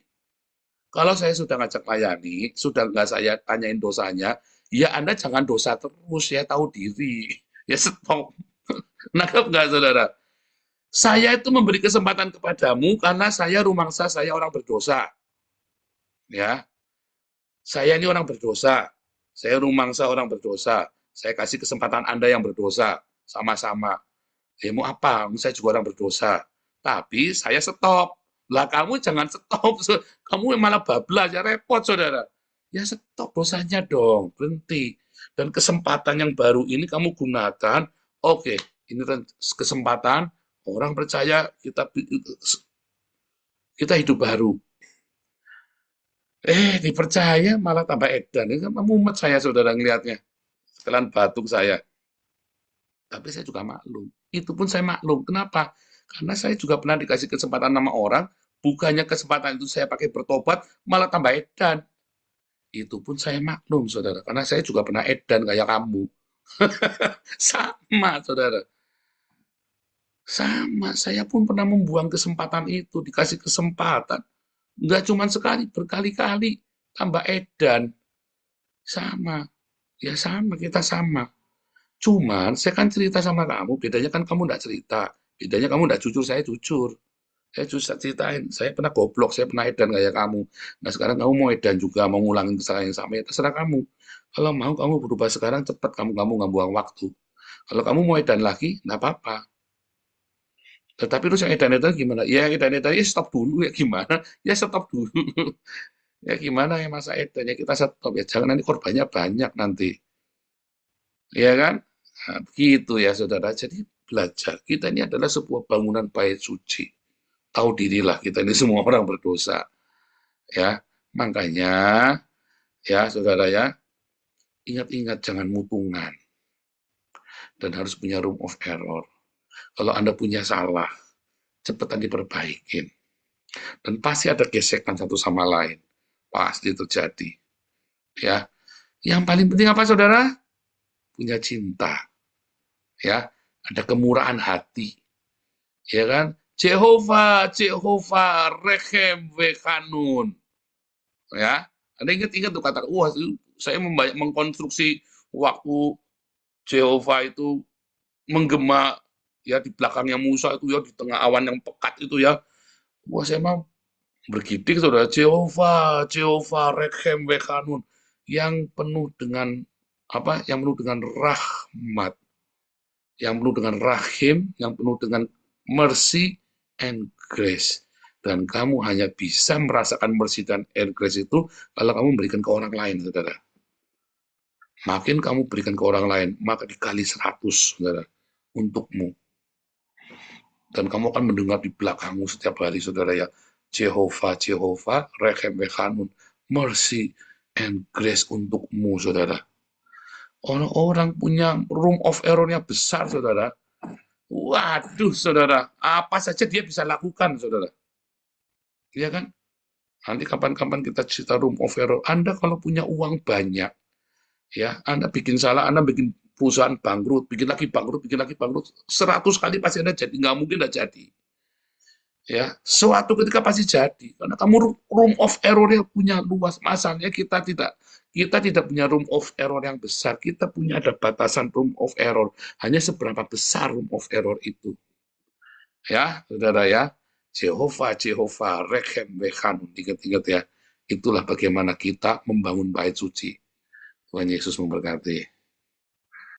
Kalau saya sudah ngajak layani, sudah nggak saya tanyain dosanya, ya Anda jangan dosa terus, ya tahu diri. Ya stop. Nangkep nggak, saudara? Saya itu memberi kesempatan kepadamu karena saya rumangsa saya orang berdosa. Ya, saya ini orang berdosa. Saya rumangsa orang berdosa. Saya kasih kesempatan Anda yang berdosa. Sama-sama. Ya mau apa? Saya juga orang berdosa. Tapi saya stop. Lah kamu jangan stop. Kamu malah bablas, ya repot, saudara. Ya stop dosanya dong. Berhenti. Dan kesempatan yang baru ini kamu gunakan, oke, ini kesempatan, orang percaya kita hidup baru. Dipercaya malah tambah edan. Ini kan mumet saya, saudara, ngelihatnya. Setelan batuk saya. Tapi saya juga maklum. Itu pun saya maklum. Kenapa? Karena saya juga pernah dikasih kesempatan sama orang, bukannya kesempatan itu saya pakai bertobat, malah tambah edan. Itu pun saya maklum, saudara. Karena saya juga pernah edan kayak kamu. Sama, saudara. Sama, saya pun pernah membuang kesempatan itu, dikasih kesempatan. Enggak cuma sekali, berkali-kali. Tambah edan. Sama. Ya sama, kita sama. Cuman, saya kan cerita sama kamu, bedanya kan kamu enggak cerita. Bedanya kamu enggak jujur, saya jujur. Saya justru ceritain, saya pernah goblok, saya pernah edan kayak kamu. Nah sekarang kamu mau edan juga, mau ngulangin kesalahan yang sama, ya terserah kamu. Kalau mau kamu berubah sekarang, cepat kamu nggak buang waktu. Kalau kamu mau edan lagi, nggak apa-apa. Tetapi terus yang edan-edan gimana? Ya edan-edan, ya stop dulu, ya gimana? Ya stop dulu. Ya gimana ya masa edan, ya kita stop, ya jangan nanti korbannya banyak nanti. Ya kan? Nah, begitu ya saudara. Jadi belajar, kita ini adalah sebuah bangunan bait suci. Tahu dirilah kita ini semua orang berdosa, ya. Makanya ya saudara ya, ingat-ingat jangan mutungan dan harus punya room of error. Kalau Anda punya salah, cepetan diperbaikin. Dan pasti ada gesekan satu sama lain. Pasti terjadi. Ya. Yang paling penting apa saudara? Punya cinta. Ya, ada kemurahan hati. Ya kan? Jehovah, Jehovah, Rechem Vekanun. Ya, Anda ingat-ingat tuh kata, wah saya mengkonstruksi waktu Jehovah itu menggema ya di belakangnya Musa itu ya di tengah awan yang pekat itu ya. Wah saya mau bergidik saudara, Jehovah, Jehovah Rechem Vekanun yang penuh dengan apa? Yang penuh dengan rahmat, yang penuh dengan rahim, yang penuh dengan mercy and grace. Dan kamu hanya bisa merasakan mercy dan grace itu kalau kamu memberikan ke orang lain, saudara. Makin kamu berikan ke orang lain, maka dikali 100, saudara, untukmu. Dan kamu akan mendengar di belakangmu setiap hari, saudara ya. Jehovah, Jehovah, Rechem Vekanun, mercy and grace untukmu, saudara. Orang-orang punya room of error-nya besar, saudara. Waduh, saudara, apa saja dia bisa lakukan, saudara. Iya kan? Nanti kapan-kapan kita cerita room of error. Anda kalau punya uang banyak, ya, Anda bikin salah, Anda bikin perusahaan bangkrut, bikin lagi bangkrut, 100 kali pasti Anda jadi, nggak mungkin nggak jadi. Ya, suatu ketika pasti jadi, karena kamu room of error yang punya luas. Masalahnya kita tidak punya room of error yang besar, kita punya ada batasan room of error. Hanya seberapa besar room of error itu. Ya, saudara ya. Jehovah, Jehovah, Rechem Vekanun. Ingat-ingat ya. Itulah bagaimana kita membangun bait suci. Tuhan Yesus memberkati.